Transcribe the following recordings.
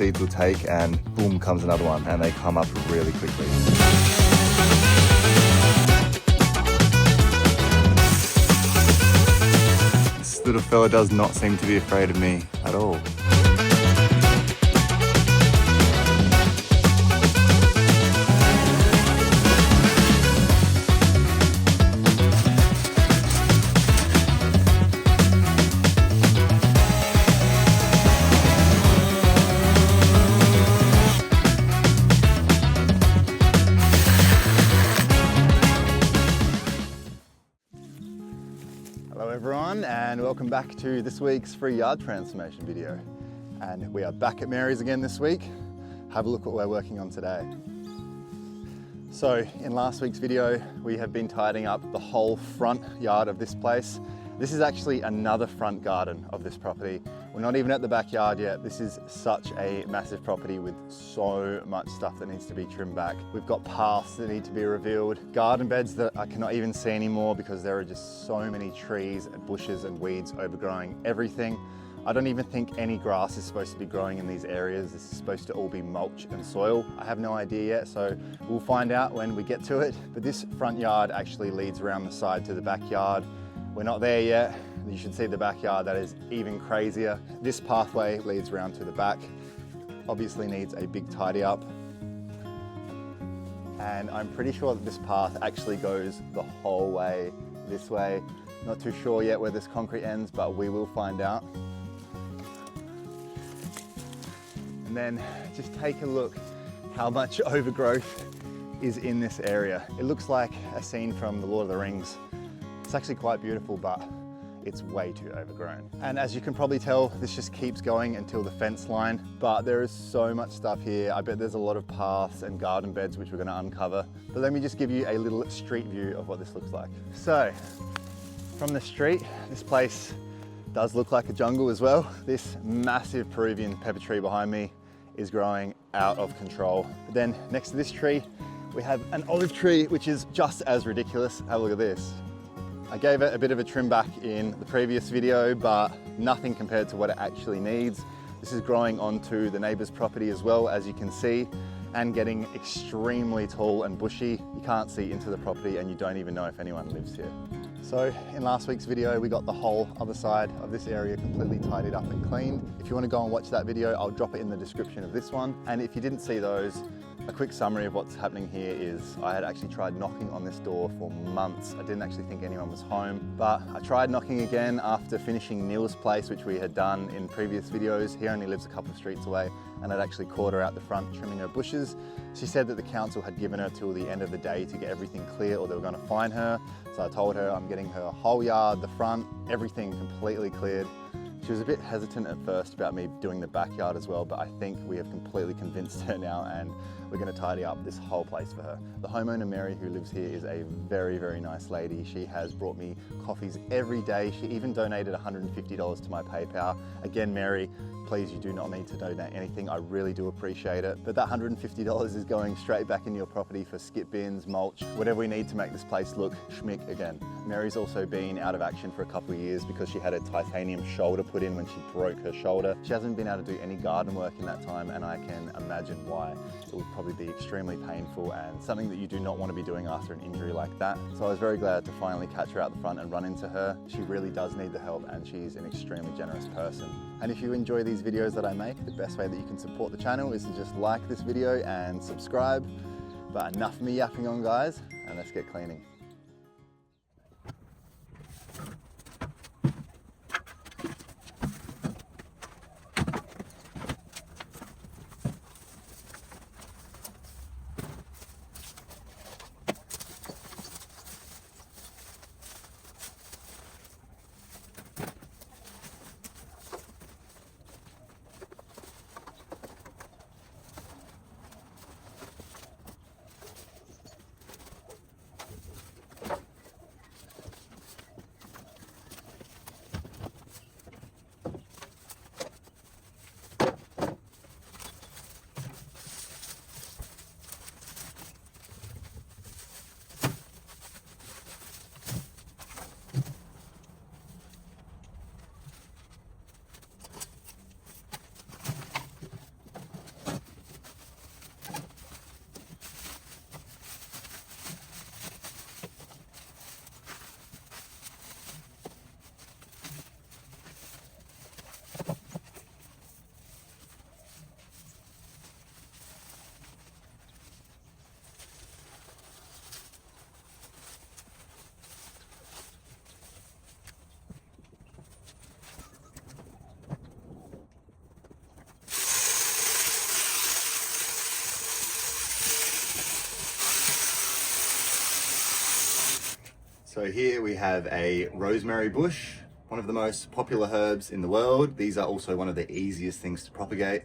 seeds will take, and boom comes another one, and they come up really quickly. This little fella does not seem to be afraid of me at all. Hello everyone, and welcome back to this week's free yard transformation video. And we are back at Mary's again this week. Have a look what we're working on today. So in last week's video, we have been tidying up the whole front yard of this place. This is actually another front garden of this property. We're not even at the backyard yet. This is such a massive property with so much stuff that needs to be trimmed back. We've got paths that need to be revealed, garden beds that I cannot even see anymore because there are just so many trees and bushes and weeds overgrowing everything. I don't even think any grass is supposed to be growing in these areas. This is supposed to all be mulch and soil. I have no idea yet, so we'll find out when we get to it. But this front yard actually leads around the side to the backyard. We're not there yet. You should see the backyard, that is even crazier. This pathway leads around to the back. Obviously needs a big tidy up. And I'm pretty sure that this path actually goes the whole way this way. Not too sure yet where this concrete ends, but we will find out. And then just take a look how much overgrowth is in this area. It looks like a scene from The Lord of the Rings. It's actually quite beautiful, but it's way too overgrown. And as you can probably tell, this just keeps going until the fence line, but there is so much stuff here. I bet there's a lot of paths and garden beds which we're gonna uncover. But let me just give you a little street view of what this looks like. So, from the street, this place does look like a jungle as well. This massive Peruvian pepper tree behind me is growing out of control. But then next to this tree, we have an olive tree, which is just as ridiculous. Have a look at this. I gave it a bit of a trim back in the previous video, but nothing compared to what it actually needs. This is growing onto the neighbor's property as well, as you can see, and getting extremely tall and bushy. You can't see into the property and you don't even know if anyone lives here. So in last week's video, we got the whole other side of this area completely tidied up and cleaned. If you want to go and watch that video, I'll drop it in the description of this one. And if you didn't see those, a quick summary of what's happening here is I had actually tried knocking on this door for months. I didn't actually think anyone was home, but I tried knocking again after finishing Neil's place, which we had done in previous videos. He only lives a couple of streets away, and I'd actually caught her out the front trimming her bushes. She said that the council had given her till the end of the day to get everything clear or they were going to fine her. So I told her I'm getting her whole yard, the front, everything completely cleared. She was a bit hesitant at first about me doing the backyard as well, but I think we have completely convinced her now and we're going to tidy up this whole place for her. The homeowner, Mary, who lives here, is a very, very nice lady. She has brought me coffees every day. She even donated $150 to my PayPal. Again, Mary, please, you do not need to donate anything. I really do appreciate it. But that $150 is going straight back into your property for skip bins, mulch, whatever we need to make this place look schmick again. Mary's also been out of action for a couple of years because she had a titanium shoulder put in when she broke her shoulder. She hasn't been able to do any garden work in that time, and I can imagine why. It would probably be extremely painful and something that you do not want to be doing after an injury like that. So I was very glad to finally catch her out the front and run into her. She really does need the help and she's an extremely generous person. And if you enjoy these videos that I make, the best way that you can support the channel is to just like this video and subscribe. But enough of me yapping on, guys, and let's get cleaning. So here we have a rosemary bush, one of the most popular herbs in the world. These are also one of the easiest things to propagate.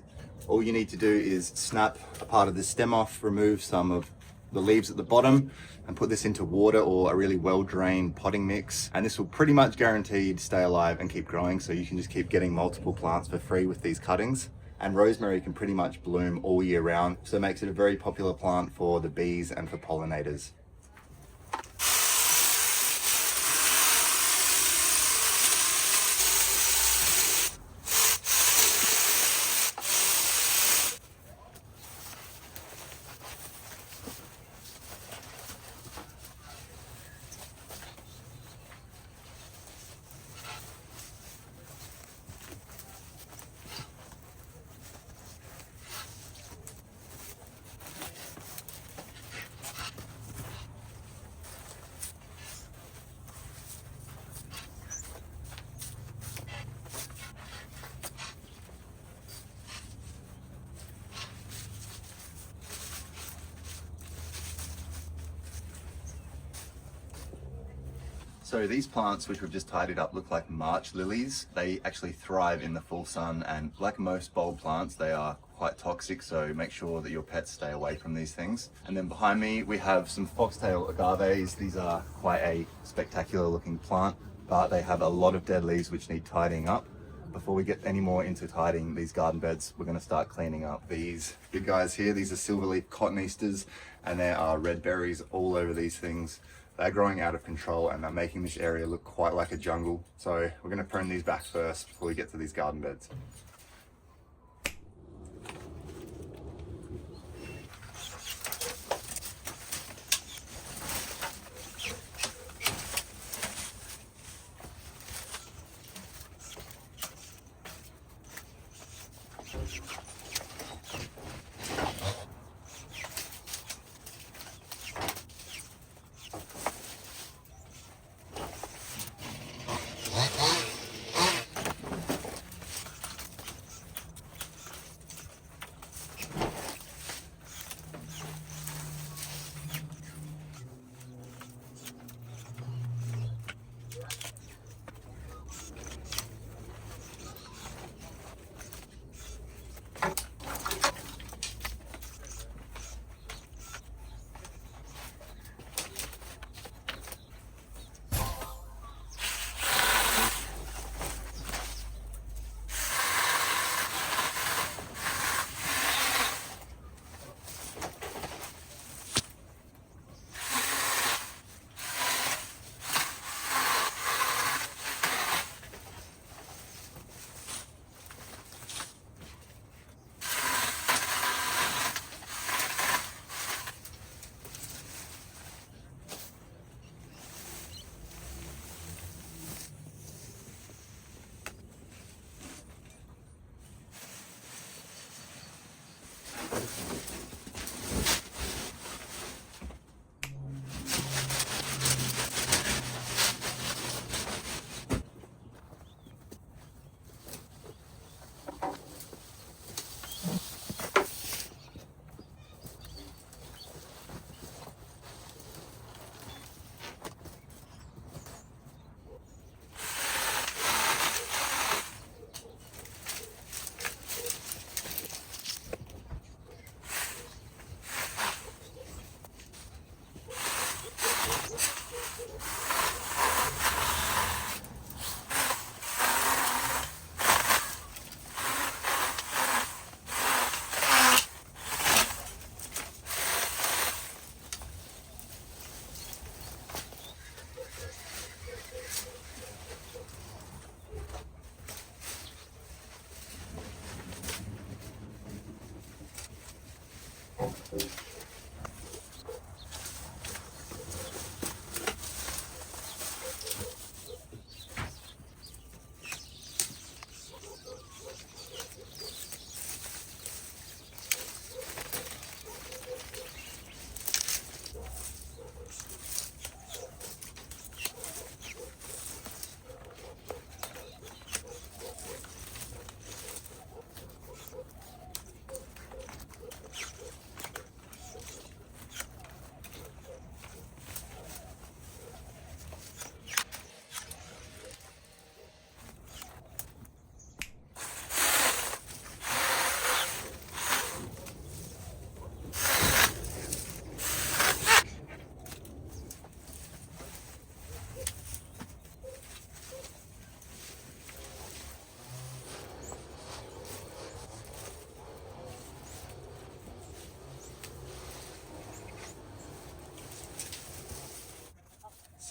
All you need to do is snap a part of the stem off, remove some of the leaves at the bottom, and put this into water or a really well-drained potting mix. And this will pretty much guaranteed stay alive and keep growing, so you can just keep getting multiple plants for free with these cuttings. And rosemary can pretty much bloom all year round, so it makes it a very popular plant for the bees and for pollinators. So these plants, which we've just tidied up, look like March lilies. They actually thrive in the full sun, and like most bulb plants, they are quite toxic, so make sure that your pets stay away from these things. And then behind me, we have some foxtail agaves. These are quite a spectacular looking plant, but they have a lot of dead leaves which need tidying up. Before we get any more into tidying these garden beds, we're going to start cleaning up these big guys here. These are silverleaf cottoneasters, and there are red berries all over these things. They're growing out of control and they're making this area look quite like a jungle. So we're going to prune these back first before we get to these garden beds.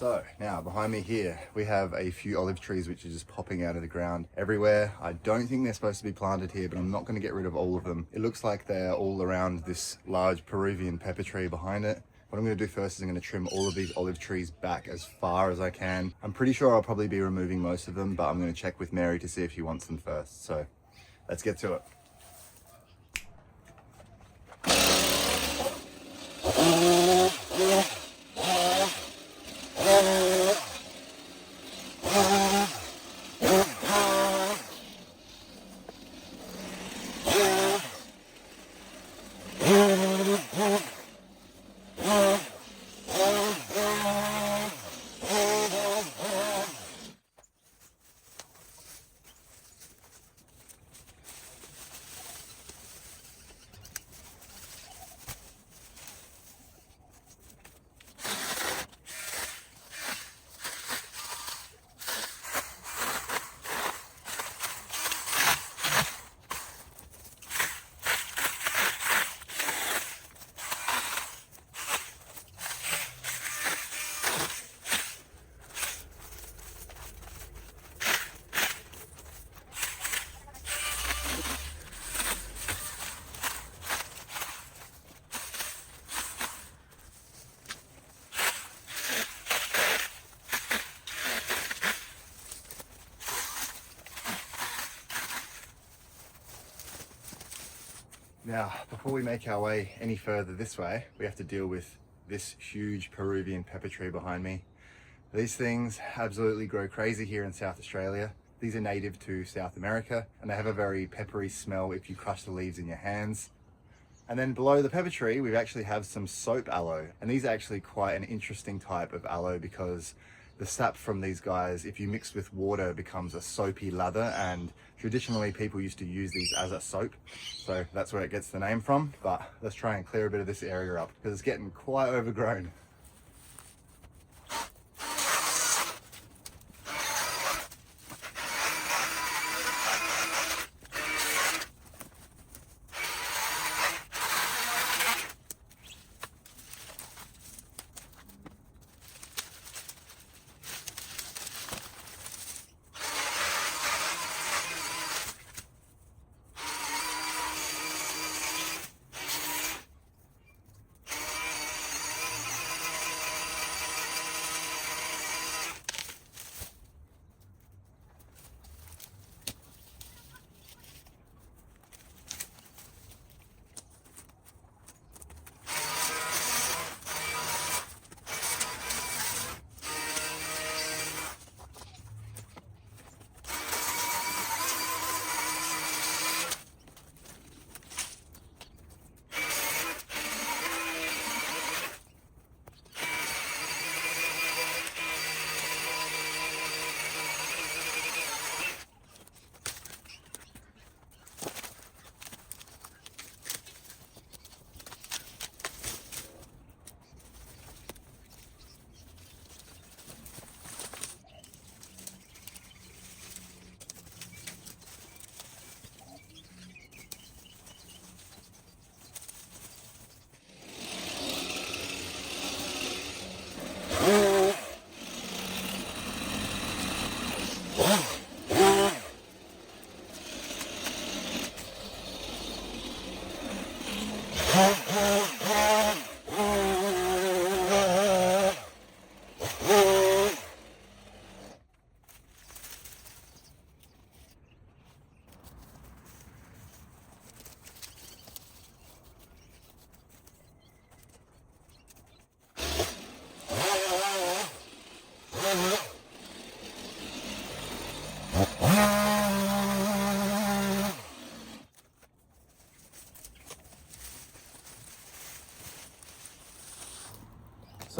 So now behind me here, we have a few olive trees which are just popping out of the ground everywhere. I don't think they're supposed to be planted here, but I'm not going to get rid of all of them. It looks like they're all around this large Peruvian pepper tree behind it. What I'm going to do first is I'm going to trim all of these olive trees back as far as I can. I'm pretty sure I'll probably be removing most of them, but I'm going to check with Mary to see if she wants them first. So let's get to it. Now, before we make our way any further this way, we have to deal with this huge Peruvian pepper tree behind me. These things absolutely grow crazy here in South Australia. These are native to South America, and they have a very peppery smell if you crush the leaves in your hands. And then below the pepper tree, we actually have some soap aloe. And these are actually quite an interesting type of aloe because the sap from these guys, if you mix with water, becomes a soapy lather, and traditionally people used to use these as a soap. So that's where it gets the name from. But let's try and clear a bit of this area up because it's getting quite overgrown.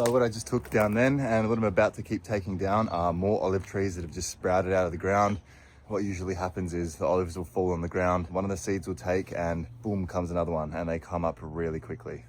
So what I just took down then, and what I'm about to keep taking down, are more olive trees that have just sprouted out of the ground. What usually happens is the olives will fall on the ground, one of the seeds will take, and boom comes another one, and they come up really quickly.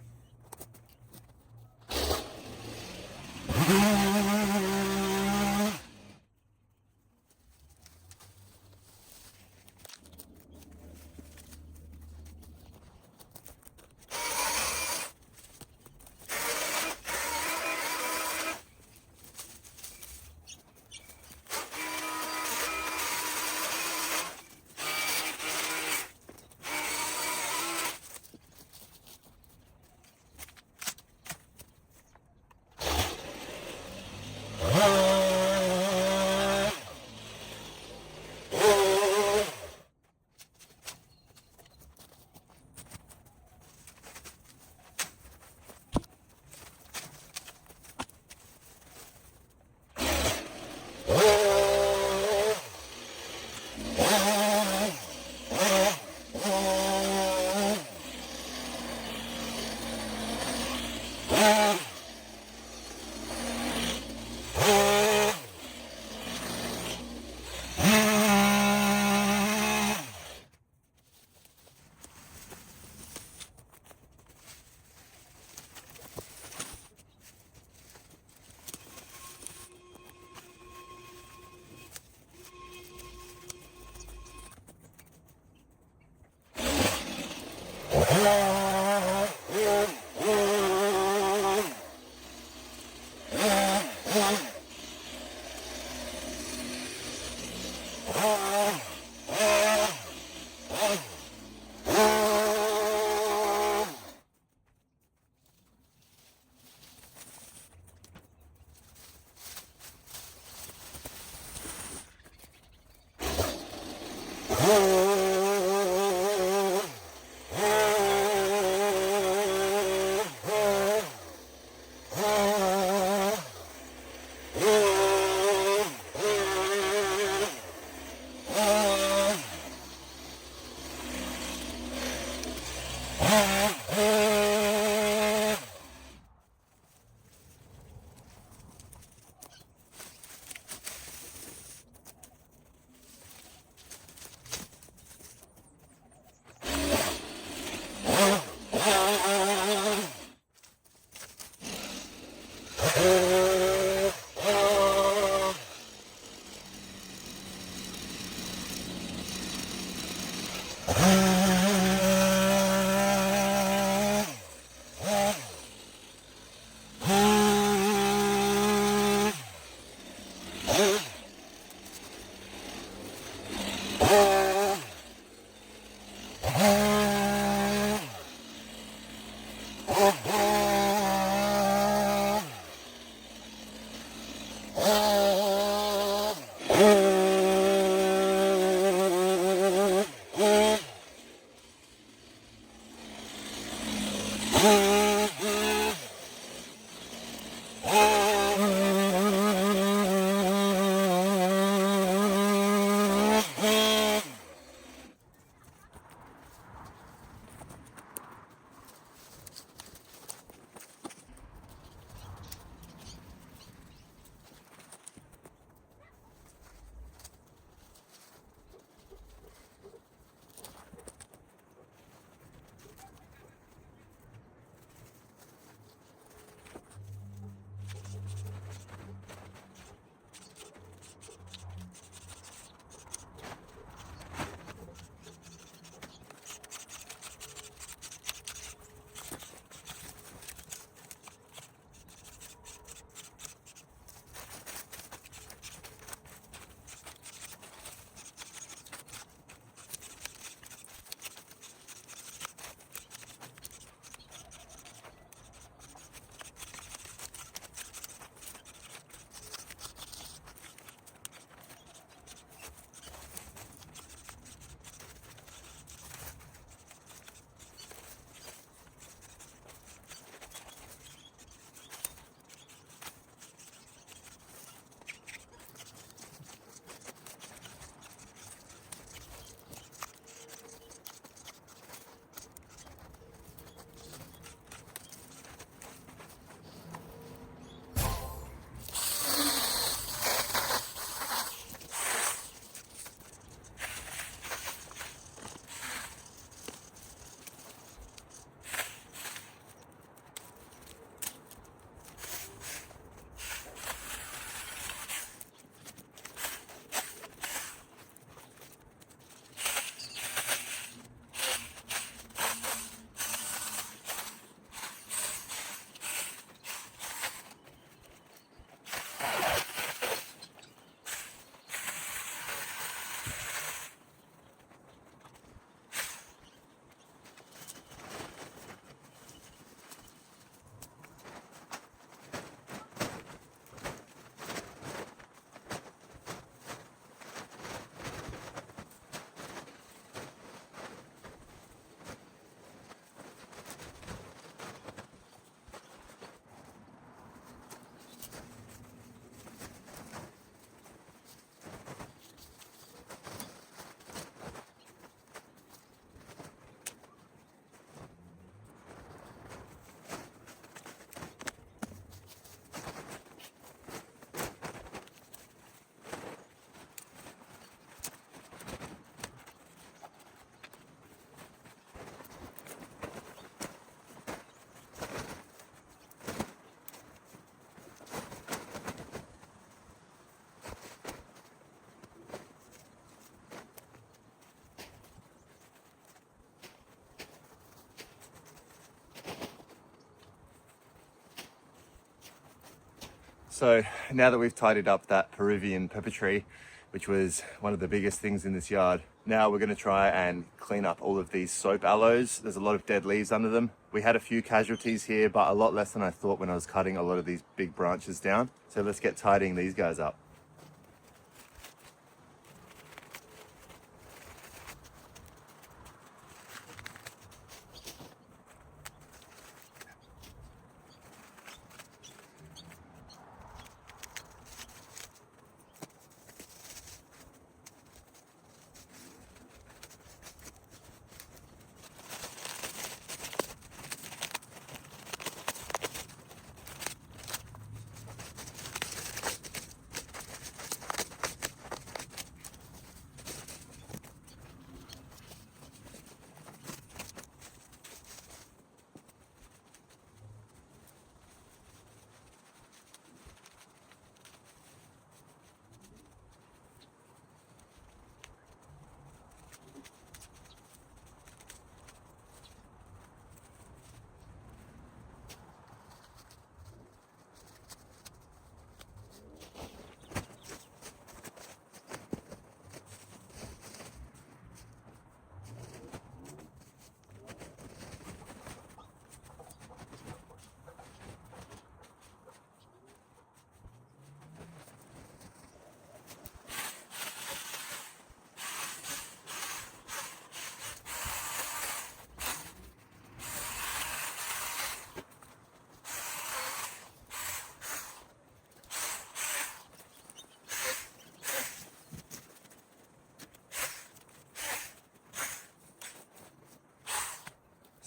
So now that we've tidied up that Peruvian pepper tree, which was one of the biggest things in this yard, now we're going to try and clean up all of these soap aloes. There's a lot of dead leaves under them. We had a few casualties here, but a lot less than I thought when I was cutting a lot of these big branches down. So let's get tidying these guys up.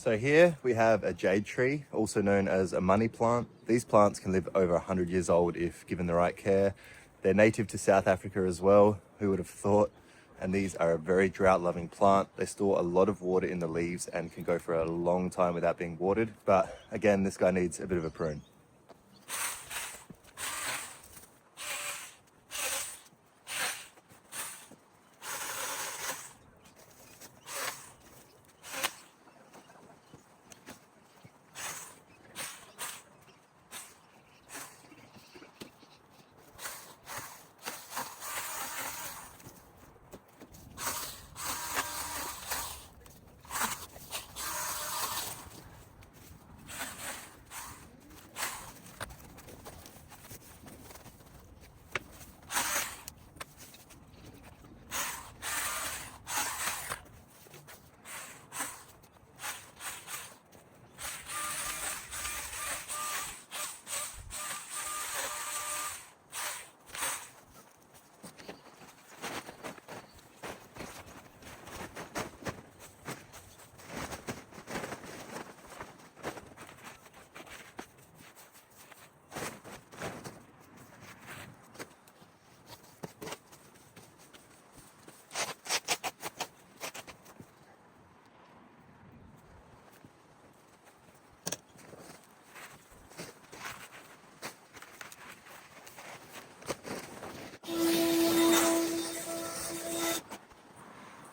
So here we have a jade tree, also known as a money plant. These plants can live over 100 years old if given the right care. They're native to South Africa as well, who would have thought? And these are a very drought-loving plant. They store a lot of water in the leaves and can go for a long time without being watered. But again, this guy needs a bit of a prune.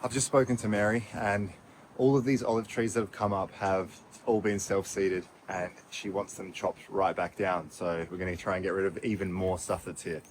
I've just spoken to Mary, and all of these olive trees that have come up have all been self-seeded, and she wants them chopped right back down. So we're going to try and get rid of even more stuff that's here.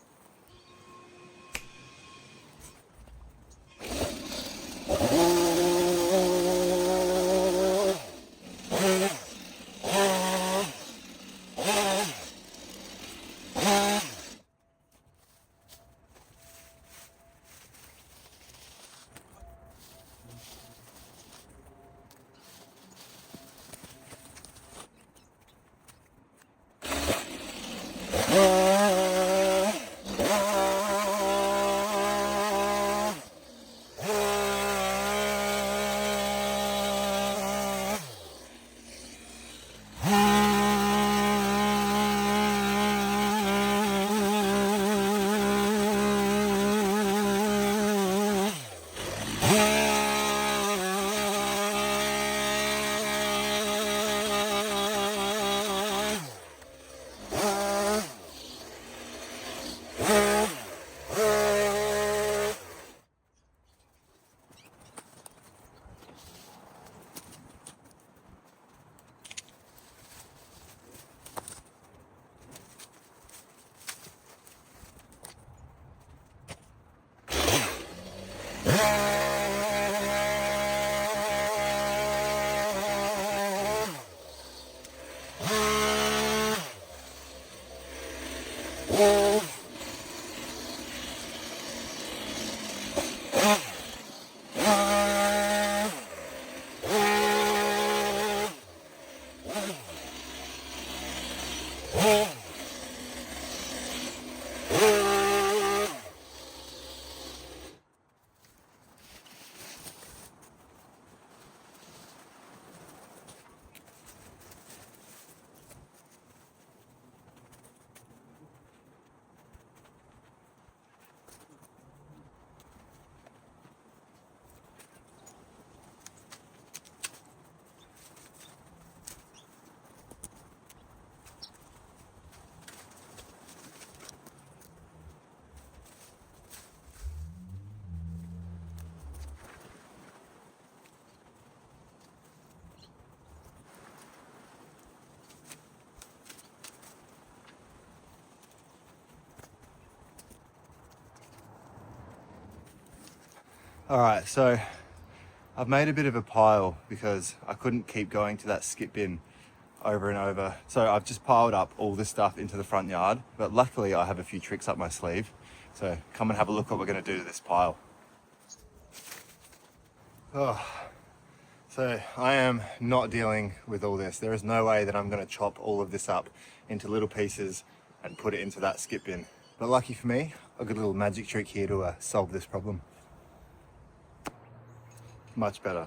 All right, so I've made a bit of a pile because I couldn't keep going to that skip bin over and over. So I've just piled up all this stuff into the front yard, but luckily I have a few tricks up my sleeve. So come and have a look what we're gonna do to this pile. Oh, so I am not dealing with all this. There is no way that I'm gonna chop all of this up into little pieces and put it into that skip bin. But lucky for me, I've got a little magic trick here to solve this problem. Much better.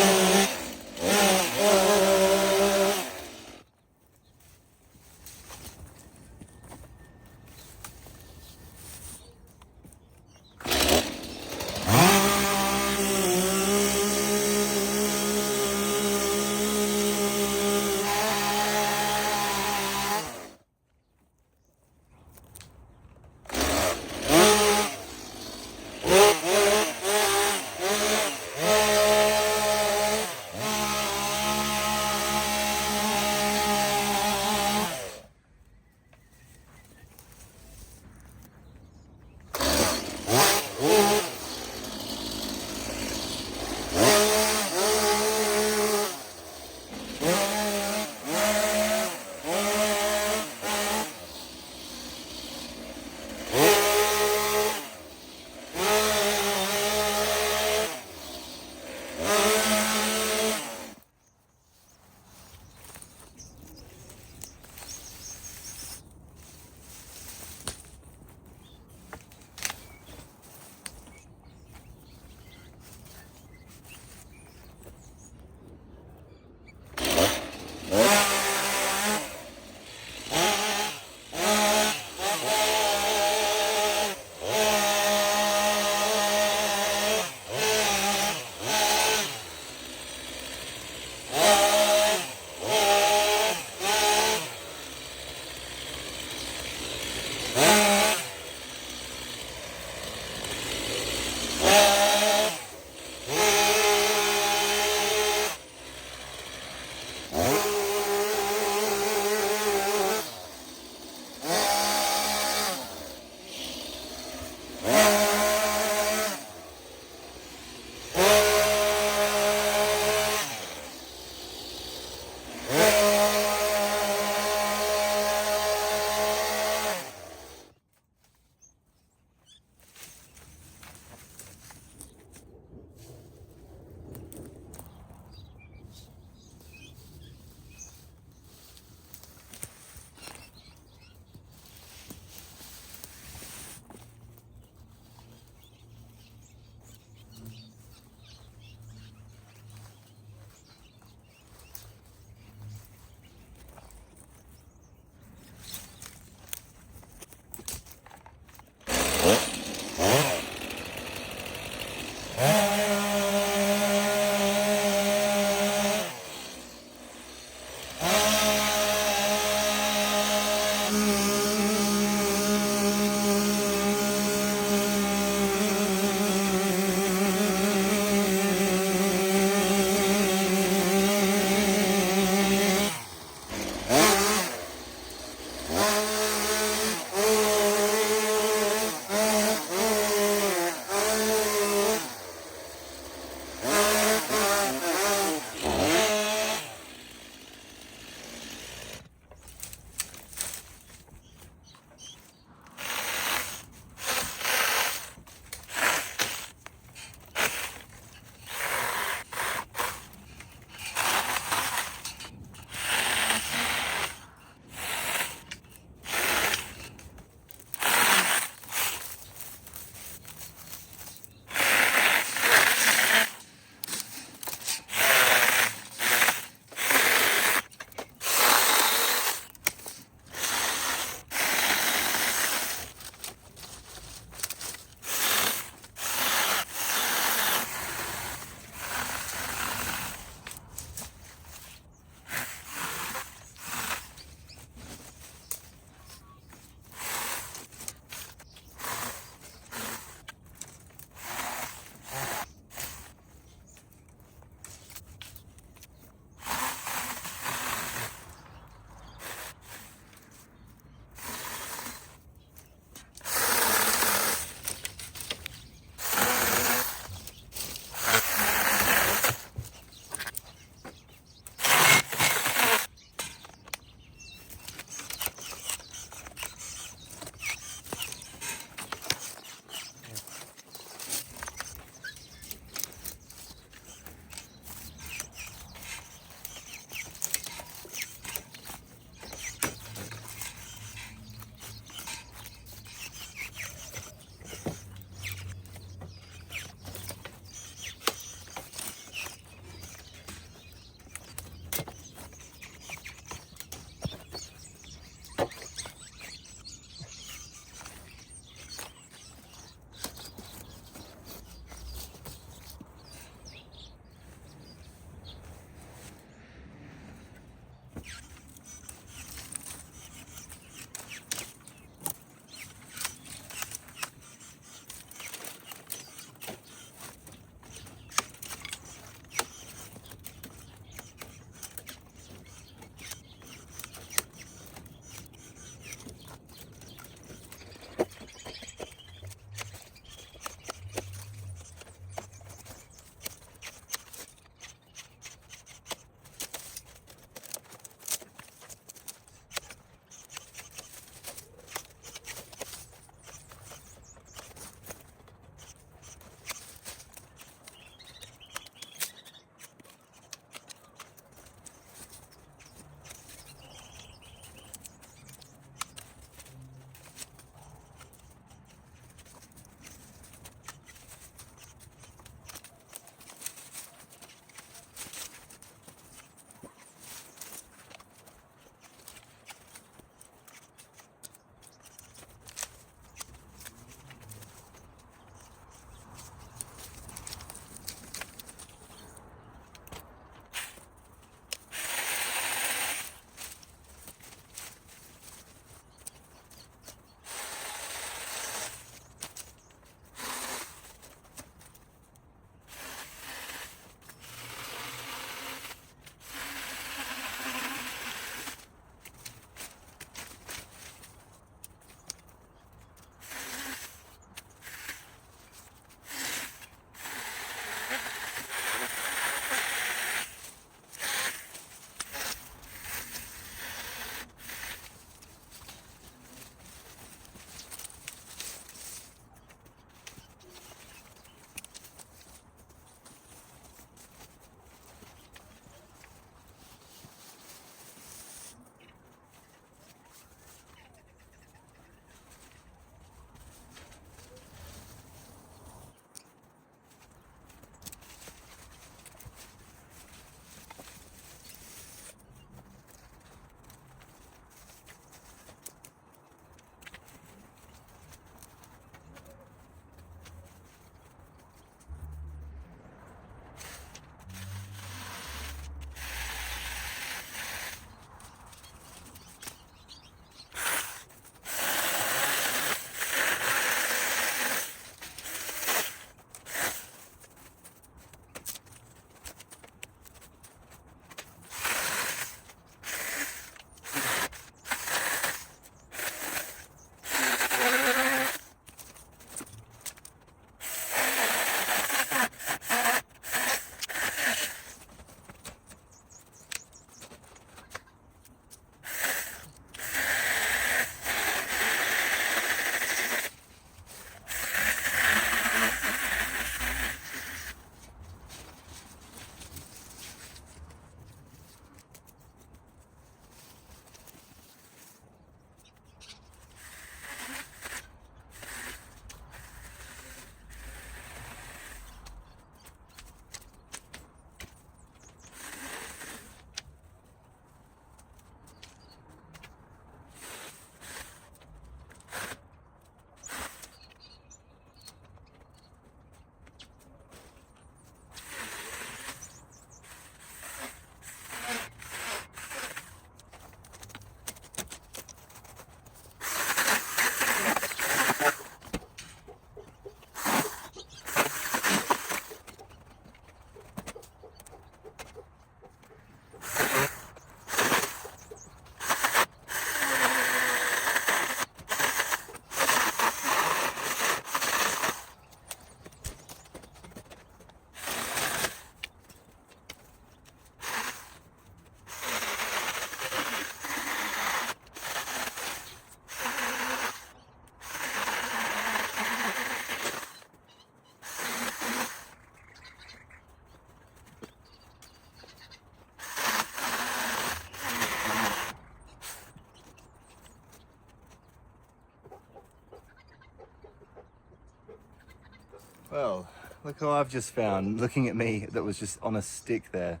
Well, look who I've just found, looking at me, that was just on a stick there.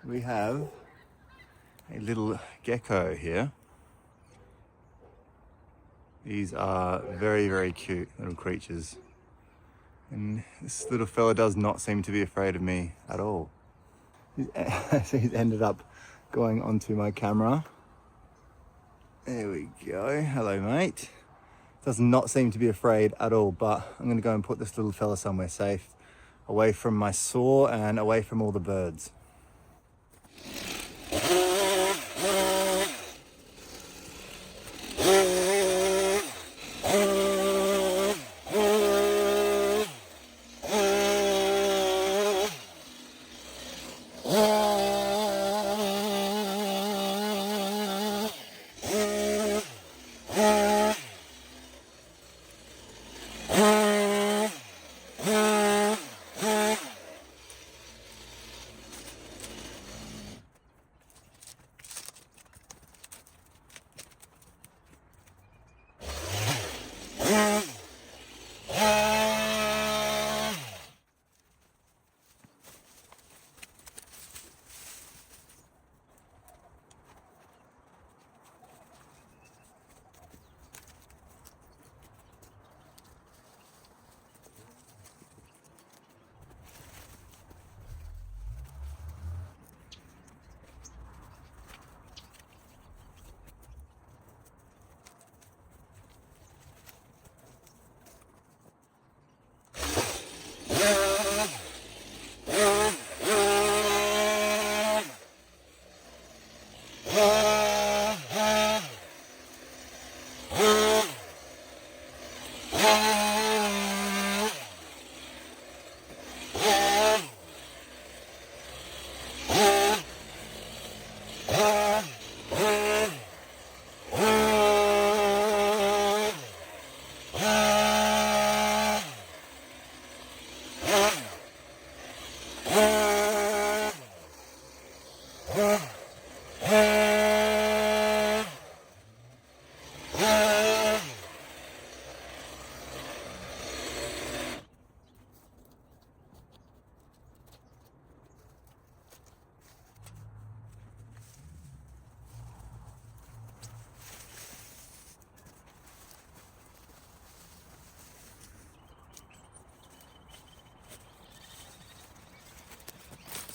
We have a little gecko here. These are very, very cute little creatures. And this little fella does not seem to be afraid of me at all. He's ended up going onto my camera. There we go. Hello, mate. Does not seem to be afraid at all, but I'm gonna go and put this little fella somewhere safe, away from my saw and away from all the birds.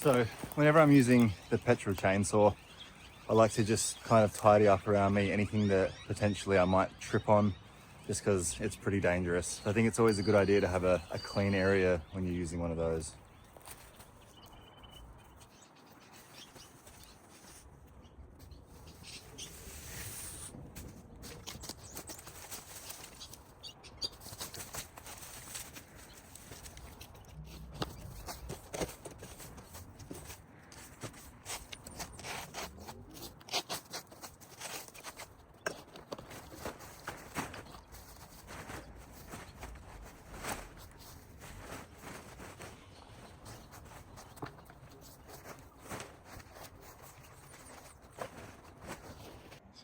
So whenever I'm using the petrol chainsaw, I like to just kind of tidy up around me anything that potentially I might trip on, just because it's pretty dangerous. I think it's always a good idea to have a clean area when you're using one of those.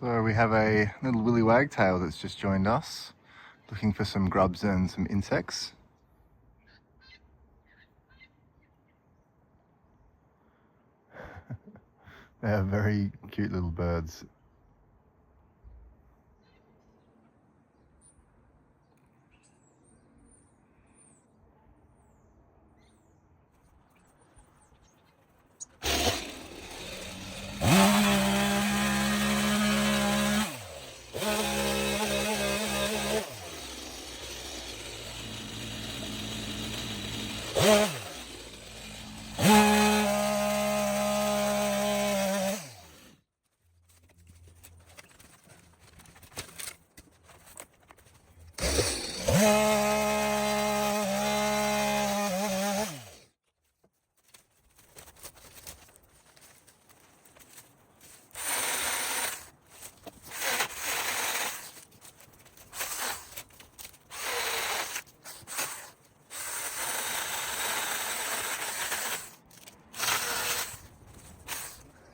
So we have a little willy wagtail that's just joined us, looking for some grubs and some insects. They are very cute little birds.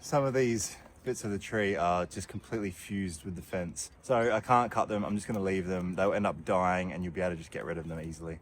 Some of these bits of the tree are just completely fused with the fence. So I can't cut them, I'm just gonna leave them. They'll end up dying and you'll be able to just get rid of them easily.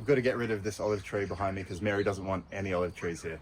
I've got to get rid of this olive tree behind me because Mary doesn't want any olive trees here.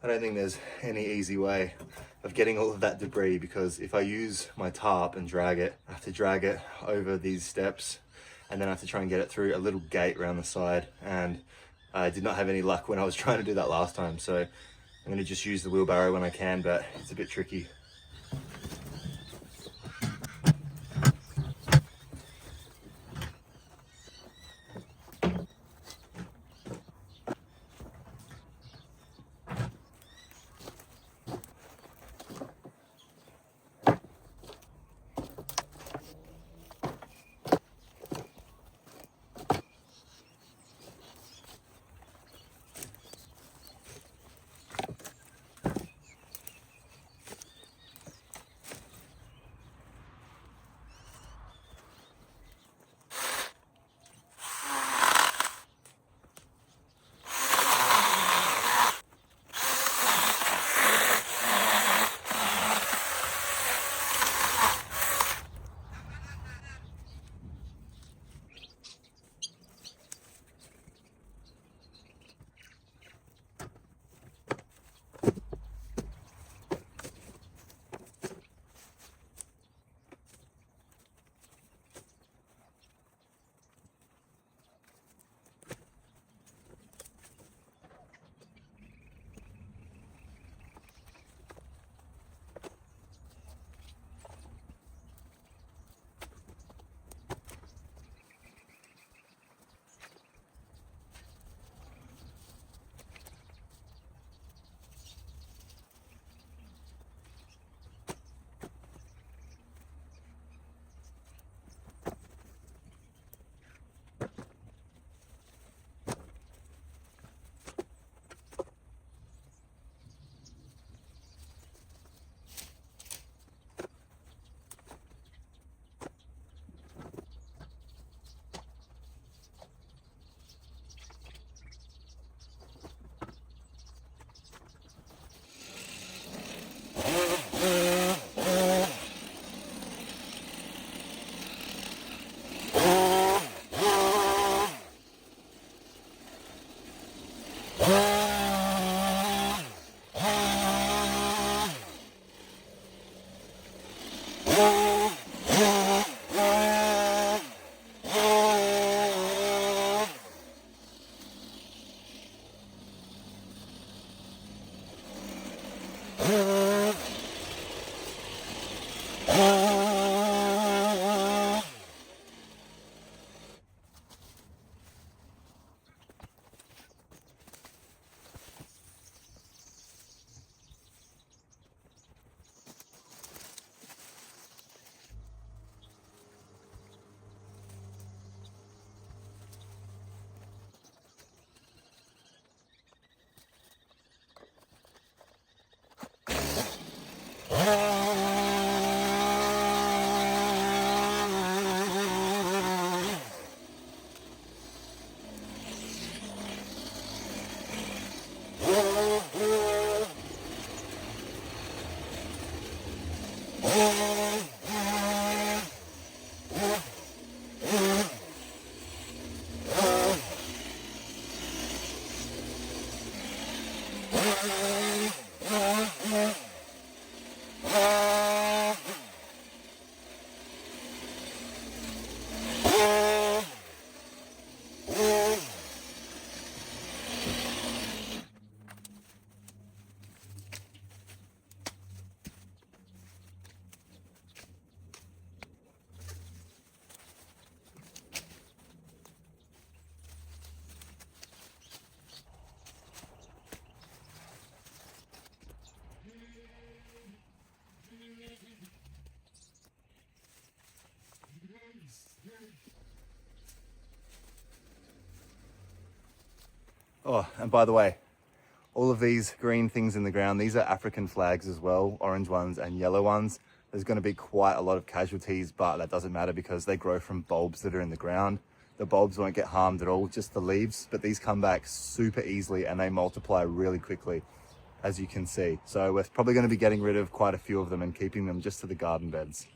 I don't think there's any easy way of getting all of that debris, because if I use my tarp and drag it, I have to drag it over these steps and then I have to try and get it through a little gate around the side, and I did not have any luck when I was trying to do that last time, so I'm going to just use the wheelbarrow when I can, but it's a bit tricky. Oh, and by the way, all of these green things in the ground, these are African flags as well, orange ones and yellow ones. There's going to be quite a lot of casualties, but that doesn't matter because they grow from bulbs that are in the ground. The bulbs won't get harmed at all, just the leaves, but these come back super easily and they multiply really quickly, as you can see. So we're probably going to be getting rid of quite a few of them and keeping them just to the garden beds.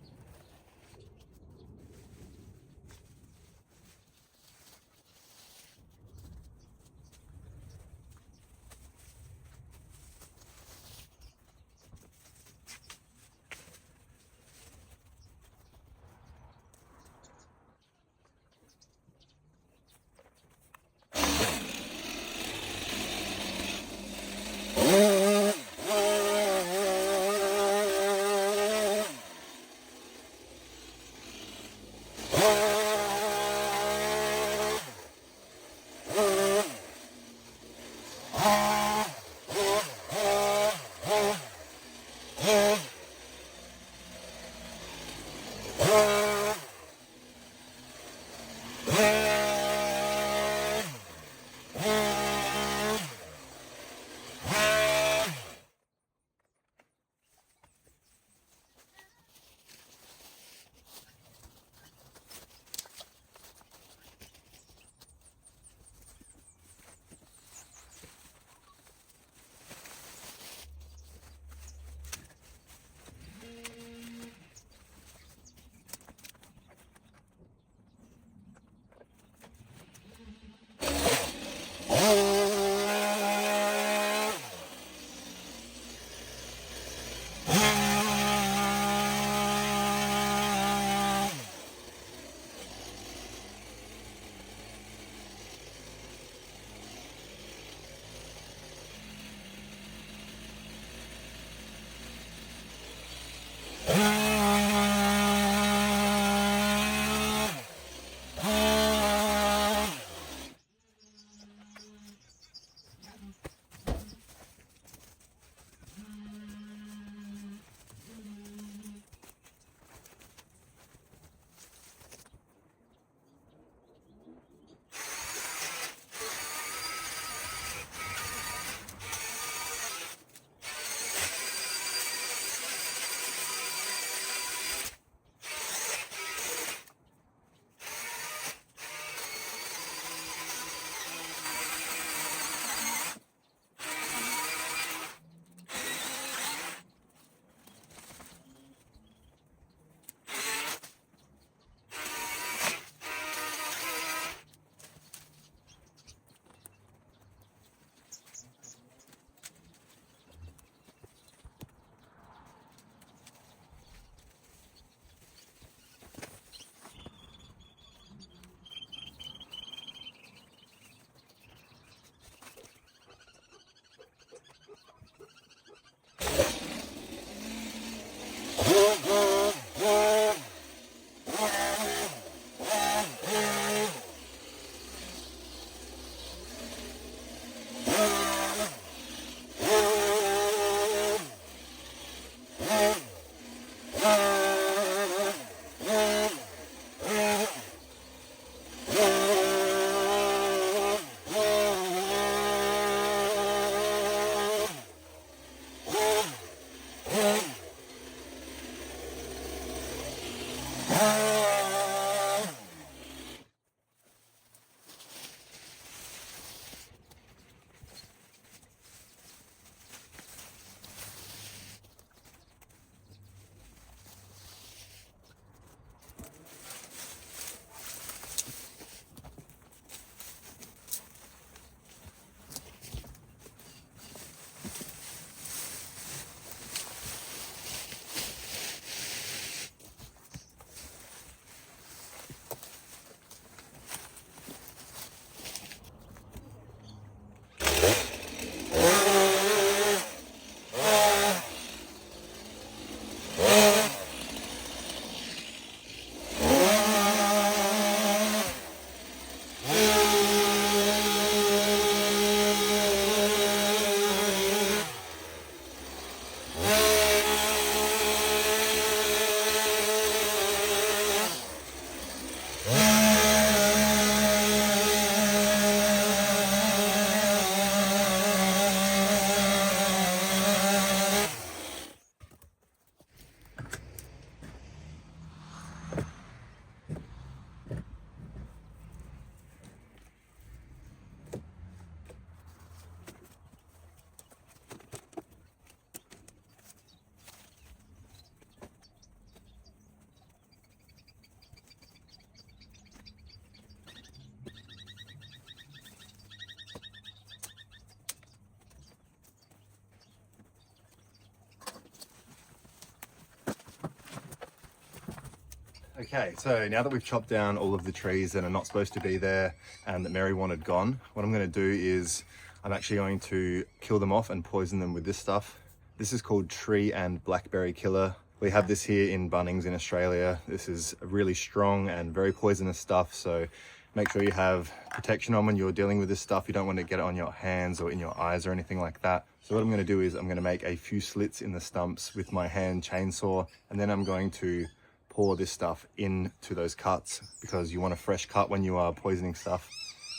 Okay, so now that we've chopped down all of the trees that are not supposed to be there and that Mary wanted gone, what I'm going to do is I'm actually going to kill them off and poison them with this stuff. This is called tree and blackberry killer. We have this here in Bunnings in Australia. This is really strong and very poisonous stuff, so make sure you have protection on when you're dealing with this stuff. You don't want to get it on your hands or in your eyes or anything like that. So what I'm going to do is I'm going to make a few slits in the stumps with my hand chainsaw, and then I'm going to pour this stuff into those cuts, because you want a fresh cut when you are poisoning stuff.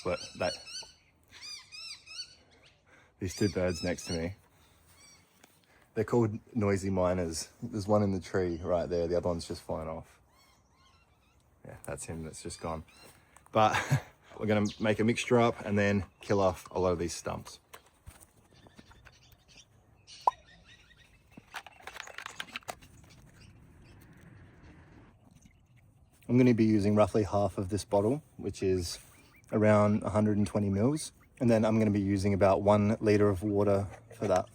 But these two birds next to me, they're called noisy miners. There's one in the tree right there. The other one's just flying off. Yeah, that's him. That's just gone. But we're going to make a mixture up and then kill off a lot of these stumps. I'm going to be using roughly half of this bottle, which is around 120 mils. And then I'm going to be using about 1 litre of water for that.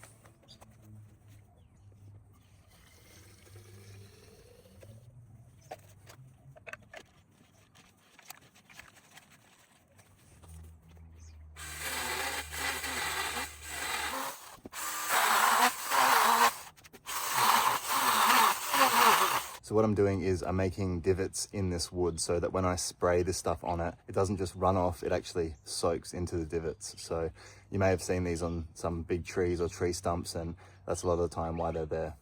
So what I'm doing is I'm making divots in this wood so that when I spray this stuff on it, it doesn't just run off, it actually soaks into the divots. So you may have seen these on some big trees or tree stumps, and that's a lot of the time why they're there.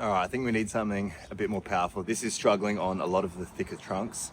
All right, I think we need something a bit more powerful. This is struggling on a lot of the thicker trunks.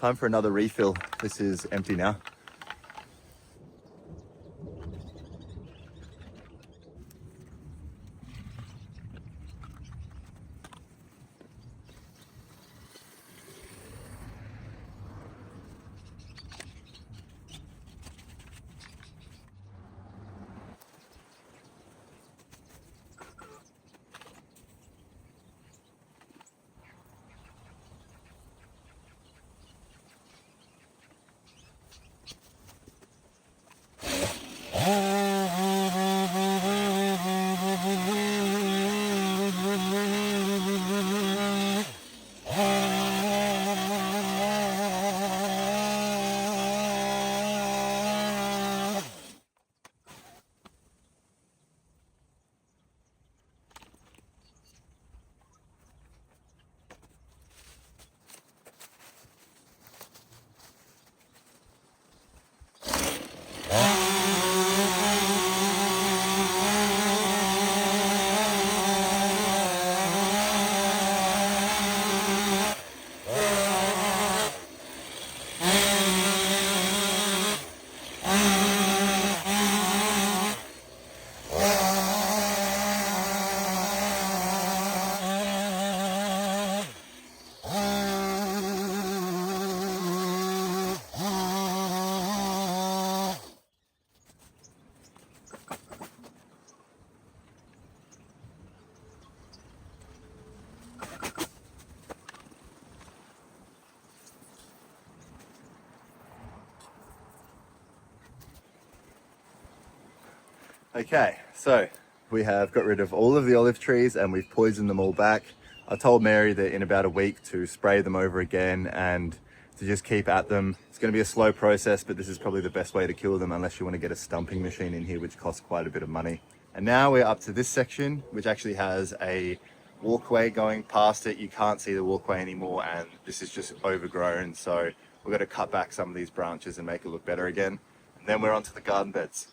Time for another refill. This is empty now. Okay, so we have got rid of all of the olive trees and we've poisoned them all back. I told Mary that in about a week to spray them over again and to just keep at them. It's going to be a slow process, but this is probably the best way to kill them unless you want to get a stumping machine in here, which costs quite a bit of money. And now we're up to this section, which actually has a walkway going past it. You can't see the walkway anymore, and this is just overgrown. So we've got to cut back some of these branches and make it look better again. And then we're onto the garden beds.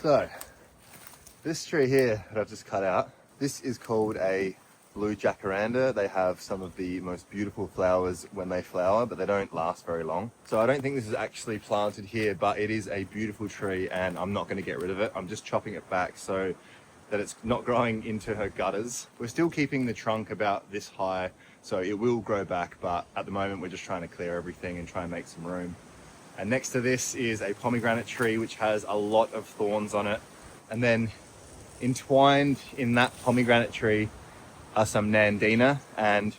So this tree here that I've just cut out, this is called a blue jacaranda. They have some of the most beautiful flowers when they flower, but they don't last very long. So I don't think this is actually planted here, but it is a beautiful tree and I'm not going to get rid of it. I'm just chopping it back so that it's not growing into her gutters. We're still keeping the trunk about this high, so it will grow back, but at the moment we're just trying to clear everything and try and make some room. And next to this is a pomegranate tree which has a lot of thorns on it. And then entwined in that pomegranate tree are some nandina, and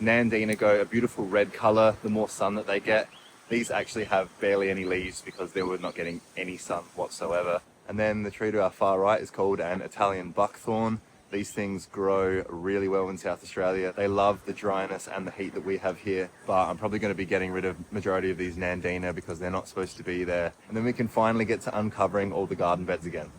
nandina go a beautiful red color the more sun that they get. These actually have barely any leaves because they were not getting any sun whatsoever. And then the tree to our far right is called an Italian buckthorn. These things grow really well in South Australia. They love the dryness and the heat that we have here, but I'm probably going to be getting rid of majority of these nandina because they're not supposed to be there. And then we can finally get to uncovering all the garden beds again.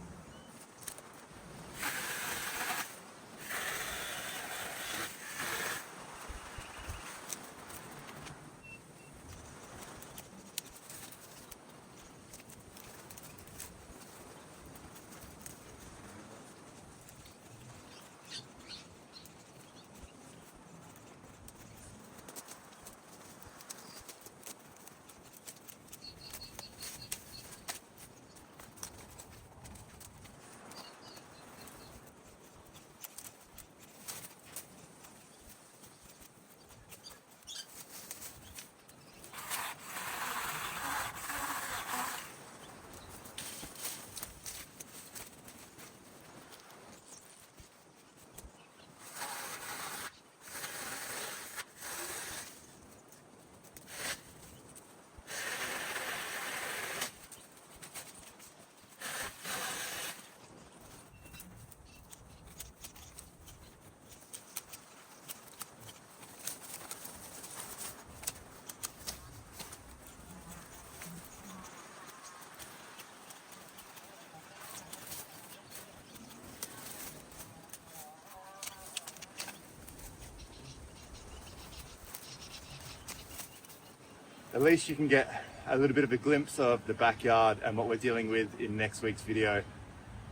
at least you can get a little bit of a glimpse of the backyard and what we're dealing with in next week's video.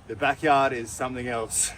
The backyard is something else.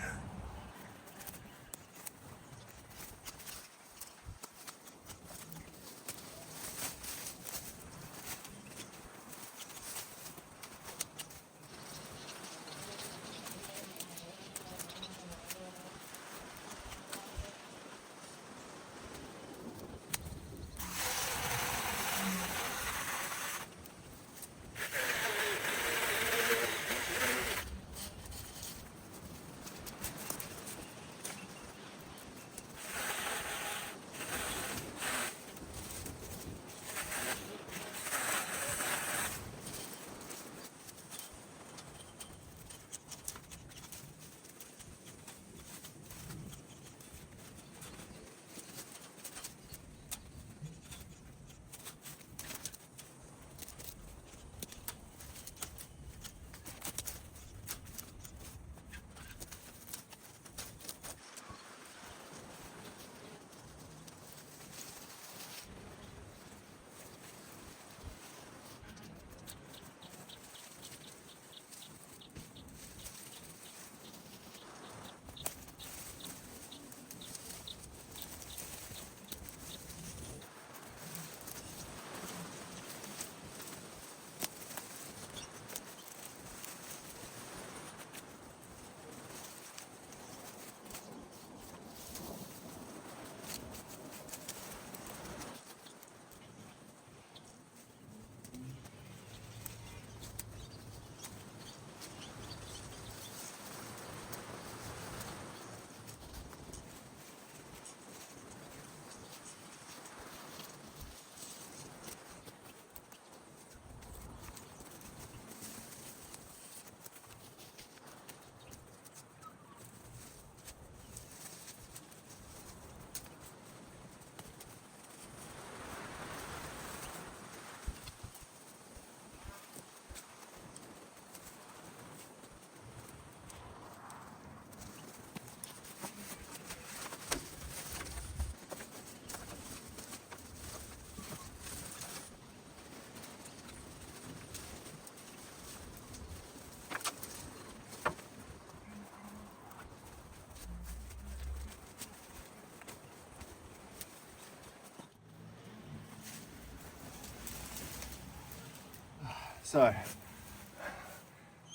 So,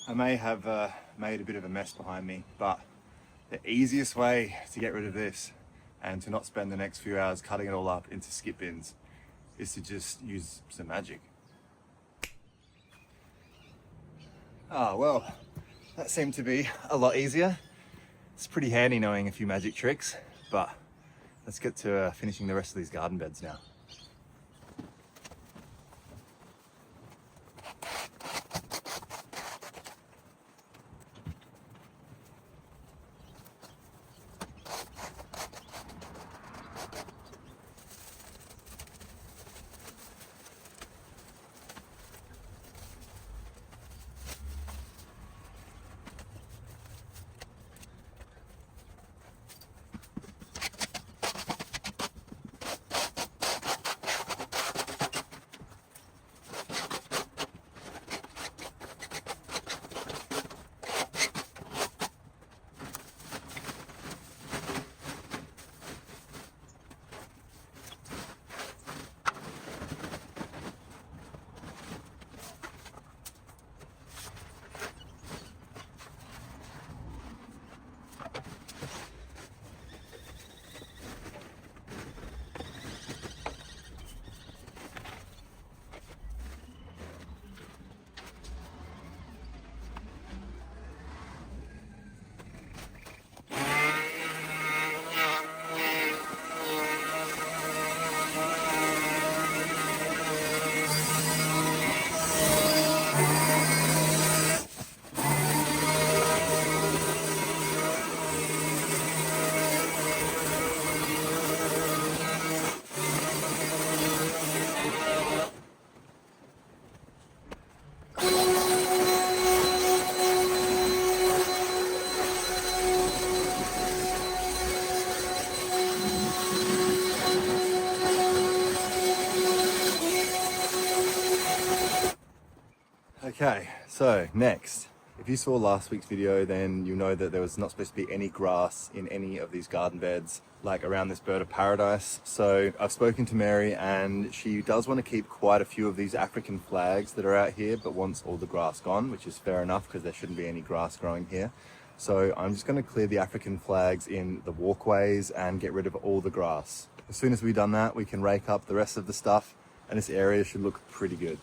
I may have made a bit of a mess behind me, but the easiest way to get rid of this and to not spend the next few hours cutting it all up into skip bins is to just use some magic. Ah, well, that seemed to be a lot easier. It's pretty handy knowing a few magic tricks, but let's get to finishing the rest of these garden beds now. Okay, so next, if you saw last week's video, then you know that there was not supposed to be any grass in any of these garden beds, like around this bird of paradise. So I've spoken to Mary and she does want to keep quite a few of these African flags that are out here, but wants all the grass gone, which is fair enough because there shouldn't be any grass growing here. So I'm just going to clear the African flags in the walkways and get rid of all the grass. As soon as we've done that, we can rake up the rest of the stuff and this area should look pretty good.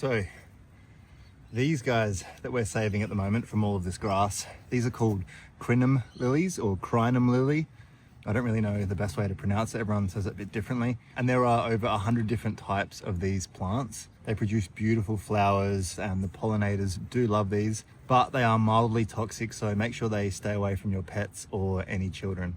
So these guys that we're saving at the moment from all of this grass, these are called crinum lilies or crinum lily. I don't really know the best way to pronounce it. Everyone says it a bit differently. And there are over 100 different types of these plants. They produce beautiful flowers and the pollinators do love these, but they are mildly toxic, so make sure they stay away from your pets or any children.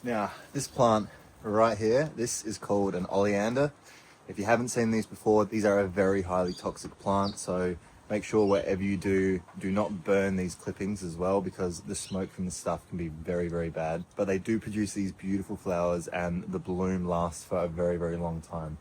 Now, this plant right here, this is called an oleander. If you haven't seen these before, these are a very highly toxic plant, so make sure whatever you do not burn these clippings as well, because the smoke from the stuff can be very, very bad. But they do produce these beautiful flowers, and the bloom lasts for a very, very long time.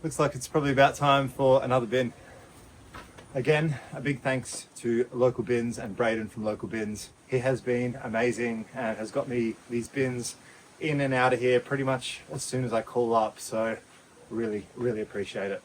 Looks like it's probably about time for another bin. Again, a big thanks to Local Bins and Braden from Local Bins. He has been amazing and has got me these bins in and out of here pretty much as soon as I call up, so really, really appreciate it.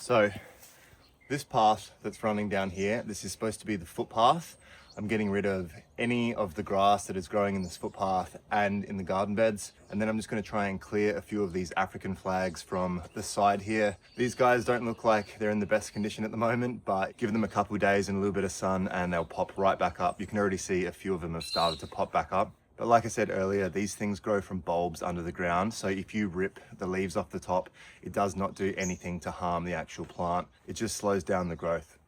So this path that's running down here, this is supposed to be the footpath. I'm getting rid of any of the grass that is growing in this footpath and in the garden beds. And then I'm just gonna try and clear a few of these African flags from the side here. These guys don't look like they're in the best condition at the moment, but give them a couple of days and a little bit of sun and they'll pop right back up. You can already see a few of them have started to pop back up. But like I said earlier, these things grow from bulbs under the ground. So if you rip the leaves off the top, it does not do anything to harm the actual plant. It just slows down the growth.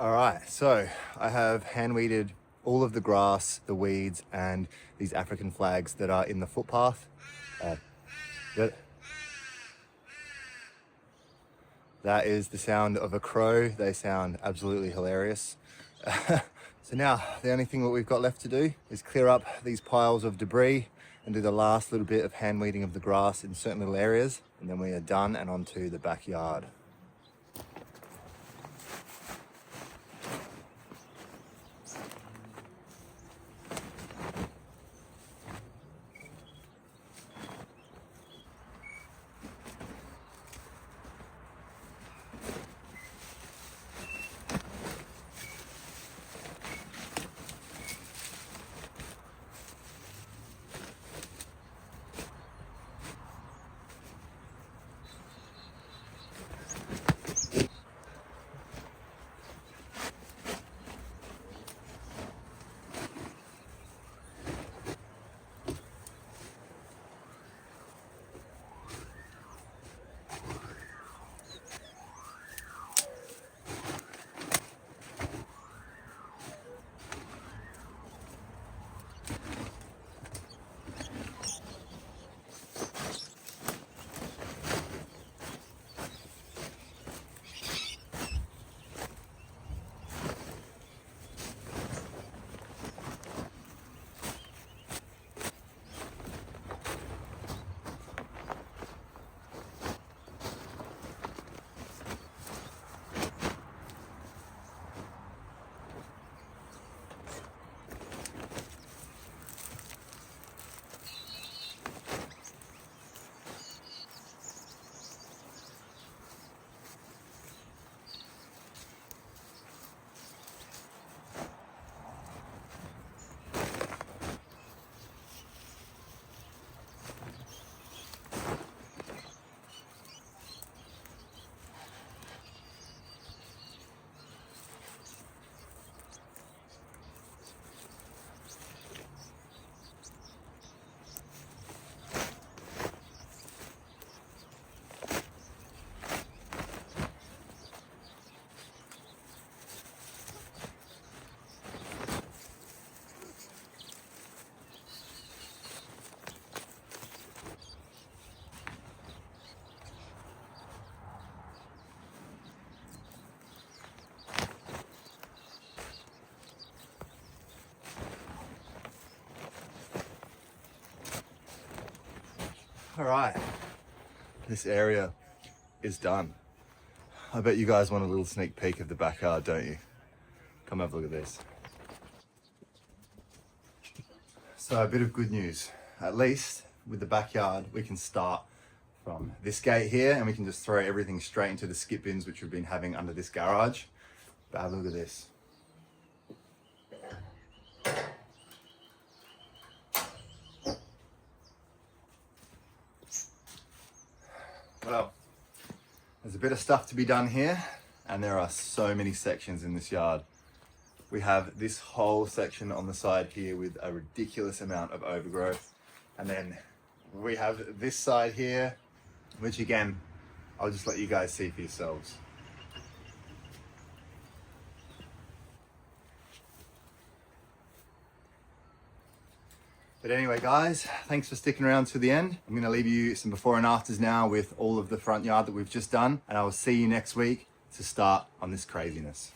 All right, so I have hand weeded all of the grass, the weeds, and these African flags that are in the footpath. That is the sound of a crow. They sound absolutely hilarious. So now the only thing that we've got left to do is clear up these piles of debris and do the last little bit of hand weeding of the grass in certain little areas, and then we are done and onto the backyard. All right, this area is done. I bet you guys want a little sneak peek of the backyard, don't you? Come have a look at this. So a bit of good news. At least with the backyard, we can start from this gate here and we can just throw everything straight into the skip bins which we've been having under this garage. But have a look at this. Well, there's a bit of stuff to be done here, and there are so many sections in this yard. We have this whole section on the side here with a ridiculous amount of overgrowth. And then we have this side here, which again, I'll just let you guys see for yourselves. But anyway, guys, thanks for sticking around to the end. I'm gonna leave you some before and afters now with all of the front yard that we've just done, and I will see you next week to start on this craziness.